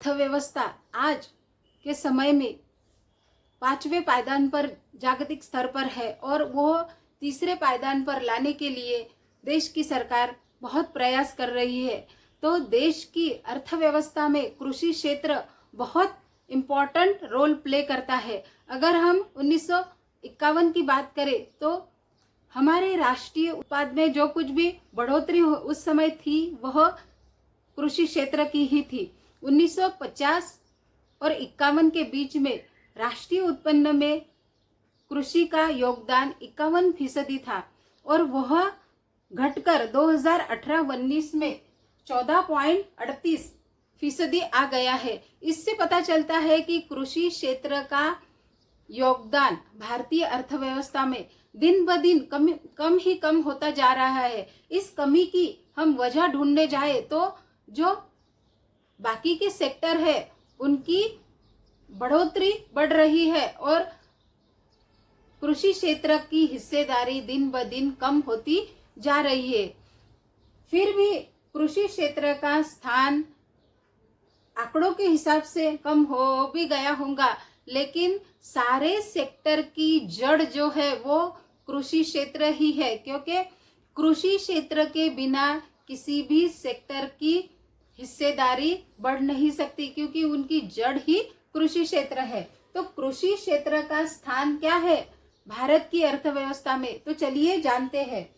अर्थव्यवस्था आज के समय में 5वें पायदान पर जागतिक स्तर पर है और वो तीसरे पायदान पर लाने के लिए देश की सरकार बहुत प्रयास कर रही है। तो देश की अर्थव्यवस्था में कृषि क्षेत्र बहुत इम्पोर्टेंट रोल प्ले करता है। अगर हम 1951 की बात करें तो हमारे राष्ट्रीय उत्पाद में जो कुछ भी बढ़ोतरी उस समय थी वह कृषि क्षेत्र की ही थी। 1950 और 51 के बीच में राष्ट्रीय उत्पन्न में कृषि का योगदान 51% था और वह घटकर 2018-19 में 14.38% आ गया है। इससे पता चलता है कि कृषि क्षेत्र का योगदान भारतीय अर्थव्यवस्था में दिन ब दिन कम होता जा रहा है। इस कमी की हम वजह ढूंढने जाए तो जो बाकी के सेक्टर है उनकी बढ़ोतरी बढ़ रही है और कृषि क्षेत्र की हिस्सेदारी दिन ब दिन कम होती जा रही है। फिर भी कृषि क्षेत्र का स्थान आंकड़ों के हिसाब से कम हो भी गया होगा, लेकिन सारे सेक्टर की जड़ जो है वो कृषि क्षेत्र ही है, क्योंकि कृषि क्षेत्र के बिना किसी भी सेक्टर की हिस्सेदारी बढ़ नहीं सकती, क्योंकि उनकी जड़ ही कृषि क्षेत्र है। तो कृषि क्षेत्र का स्थान क्या है भारत की अर्थव्यवस्था में, तो चलिए जानते हैं।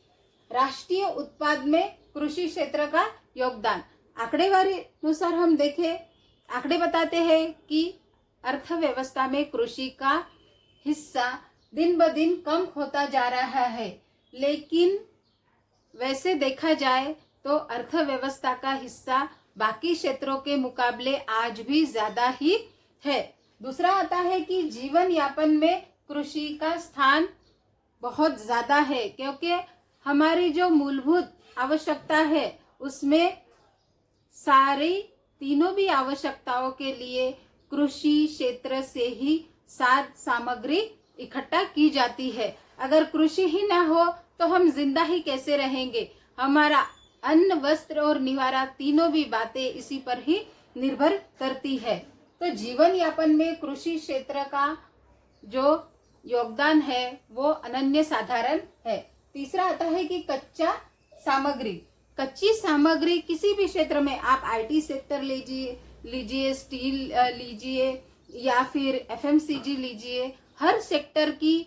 राष्ट्रीय उत्पाद में कृषि क्षेत्र का योगदान आंकड़ेवारी अनुसार हम देखें, आंकड़े बताते हैं कि अर्थव्यवस्था में कृषि का हिस्सा दिन ब दिन कम होता जा रहा है, लेकिन वैसे देखा जाए तो अर्थव्यवस्था का हिस्सा बाकी क्षेत्रों के मुकाबले आज भी ज्यादा ही है। दूसरा आता है कि जीवन यापन में कृषि का स्थान बहुत ज्यादा है, क्योंकि हमारी जो मूलभूत आवश्यकता है उसमें सारी तीनों भी आवश्यकताओं के लिए कृषि क्षेत्र से ही साध सामग्री इकट्ठा की जाती है। अगर कृषि ही ना हो तो हम जिंदा ही कैसे रहेंगे। हमारा अन्न, वस्त्र और निवारा तीनों भी बातें इसी पर ही निर्भर करती है। तो जीवन यापन में कृषि क्षेत्र का जो योगदान है वो अनन्य साधारण है। तीसरा आता है कि कच्ची सामग्री किसी भी क्षेत्र में, आप आईटी सेक्टर लीजिए, स्टील लीजिए या फिर एफएमसीजी लीजिए, हर सेक्टर की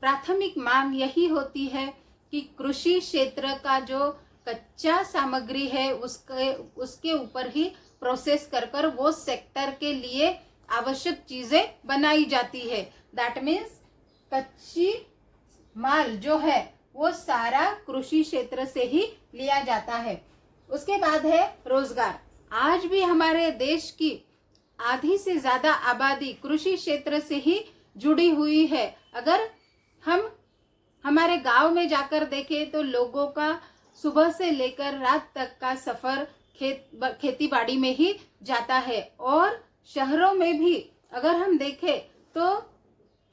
प्राथमिक मांग यही होती है कि कृषि क्षेत्र का जो कच्चा सामग्री है उसके ऊपर ही प्रोसेस कर वो सेक्टर के लिए आवश्यक चीजें बनाई जाती है। दैट मीन्स कच्ची माल जो है वो सारा कृषि क्षेत्र से ही लिया जाता है। उसके बाद है रोजगार। आज भी हमारे देश की आधी से ज्यादा आबादी कृषि क्षेत्र से ही जुड़ी हुई है। अगर हम हमारे गांव में जाकर देखें तो लोगों का सुबह से लेकर रात तक का सफर खेती बाड़ी में ही जाता है, और शहरों में भी अगर हम देखें तो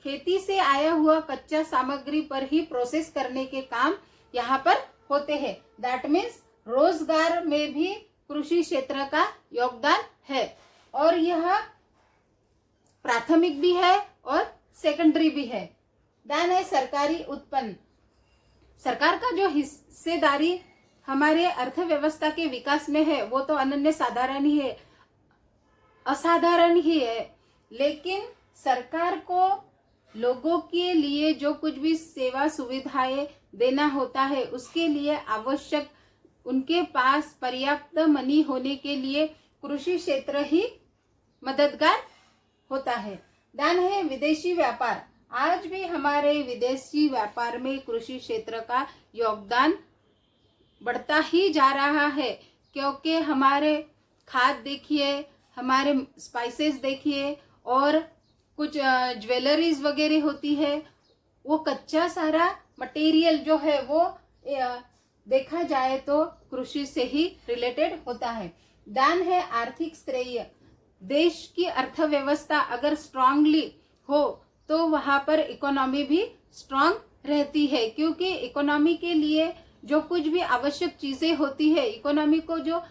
खेती से आया हुआ कच्चा सामग्री पर ही प्रोसेस करने के काम यहाँ पर होते हैं। दैट मीन्स रोजगार में भी कृषि क्षेत्र का योगदान है, और यह प्राथमिक भी है और सेकेंडरी भी है। देन है सरकारी उत्पन्न। सरकार का जो हिस्सेदारी हमारे अर्थव्यवस्था के विकास में है वो तो अनन्य साधारण ही है, असाधारण ही है, लेकिन सरकार को लोगों के लिए जो कुछ भी सेवा सुविधाएं देना होता है उसके लिए आवश्यक उनके पास पर्याप्त मनी होने के लिए कृषि क्षेत्र ही मददगार होता है। दान है विदेशी व्यापार। आज भी हमारे विदेशी व्यापार में कृषि क्षेत्र का योगदान बढ़ता ही जा रहा है, क्योंकि हमारे खाद देखिए, हमारे स्पाइसेस देखिए, और कुछ ज्वेलरीज वगैरह होती है, वो कच्चा सारा मटेरियल जो है वो देखा जाए तो कृषि से ही रिलेटेड होता है। दान है आर्थिक श्रेय। देश की अर्थव्यवस्था अगर स्ट्रांगली हो तो वहां पर इकोनॉमी भी स्ट्रांग रहती है, क्योंकि इकोनॉमी के लिए जो कुछ भी आवश्यक चीजें होती है, इकोनॉमी को जो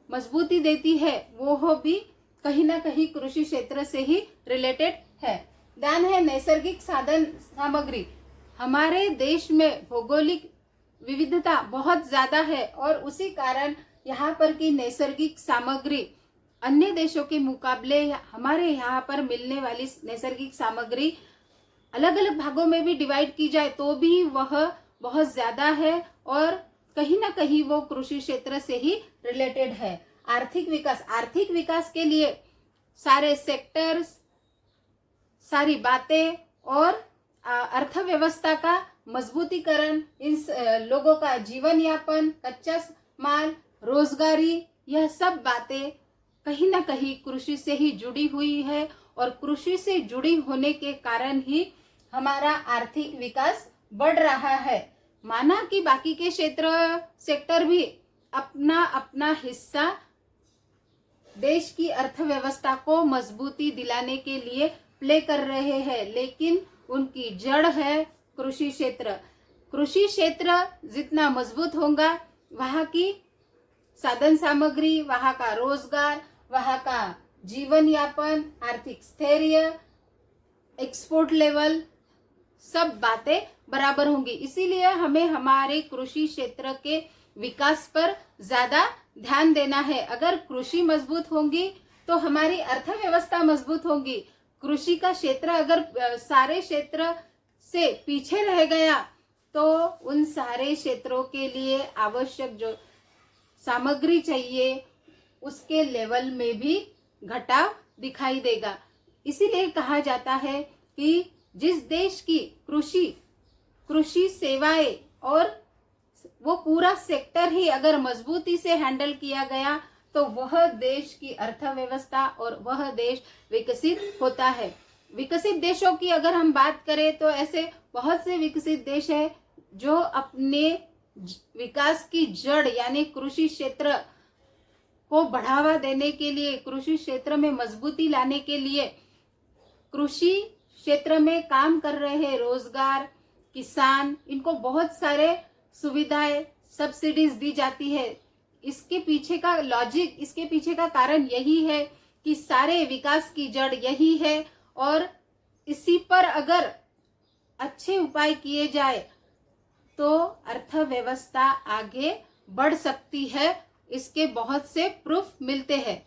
मजबूती देती है वो भी कहीं ना कहीं कृषि क्षेत्र से ही रिलेटेड है। ध्यान है नैसर्गिक साधन सामग्री। हमारे देश में भौगोलिक विविधता बहुत ज्यादा है और उसी कारण यहाँ पर की नैसर्गिक सामग्री अन्य देशों के मुकाबले हमारे यहाँ पर मिलने वाली नैसर्गिक सामग्री अलग अलग भागों में भी डिवाइड की जाए तो भी वह बहुत ज्यादा है और कहीं ना कहीं वो कृषि क्षेत्र से ही रिलेटेड है। आर्थिक विकास के लिए सारे सेक्टर्स, सारी बातें और अर्थव्यवस्था का मजबूतीकरण, इन लोगों का जीवन यापन, कच्चा माल, रोजगारी, यह सब बातें कहीं ना कहीं कृषि से ही जुड़ी हुई है और कृषि से जुड़ी होने के कारण ही हमारा आर्थिक विकास बढ़ रहा है। माना कि बाकी के सेक्टर भी अपना अपना हिस्सा देश की अर्थव्यवस्था को मजबूती दिलाने के लिए प्ले कर रहे हैं, लेकिन उनकी जड़ है कृषि क्षेत्र। कृषि क्षेत्र जितना मजबूत होगा, वहाँ की साधन सामग्री, वहाँ का रोजगार, वहाँ का जीवन यापन, आर्थिक स्थैर्य, एक्सपोर्ट लेवल, सब बातें बराबर होंगी। इसीलिए हमें हमारे कृषि क्षेत्र के विकास पर ज्यादा ध्यान देना है। अगर कृषि मजबूत होगी तो हमारी अर्थव्यवस्था मजबूत होगी। कृषि का क्षेत्र अगर सारे क्षेत्र से पीछे रह गया तो उन सारे क्षेत्रों के लिए आवश्यक जो सामग्री चाहिए उसके लेवल में भी घटाव दिखाई देगा। इसीलिए कहा जाता है कि जिस देश की कृषि सेवाएं और वो पूरा सेक्टर ही अगर मजबूती से हैंडल किया गया तो वह देश की अर्थव्यवस्था और वह देश विकसित होता है। विकसित देशों की अगर हम बात करें तो ऐसे बहुत से विकसित देश है जो अपने विकास की जड़ यानी कृषि क्षेत्र को बढ़ावा देने के लिए, कृषि क्षेत्र में मजबूती लाने के लिए कृषि क्षेत्र में काम कर रहे रोजगार, किसान, इनको बहुत सारे सुविधाएं, सब्सिडीज दी जाती है। इसके पीछे का लॉजिक, इसके पीछे का कारण यही है कि सारे विकास की जड़ यही है और इसी पर अगर अच्छे उपाय किए जाए तो अर्थव्यवस्था आगे बढ़ सकती है। इसके बहुत से प्रूफ मिलते हैं।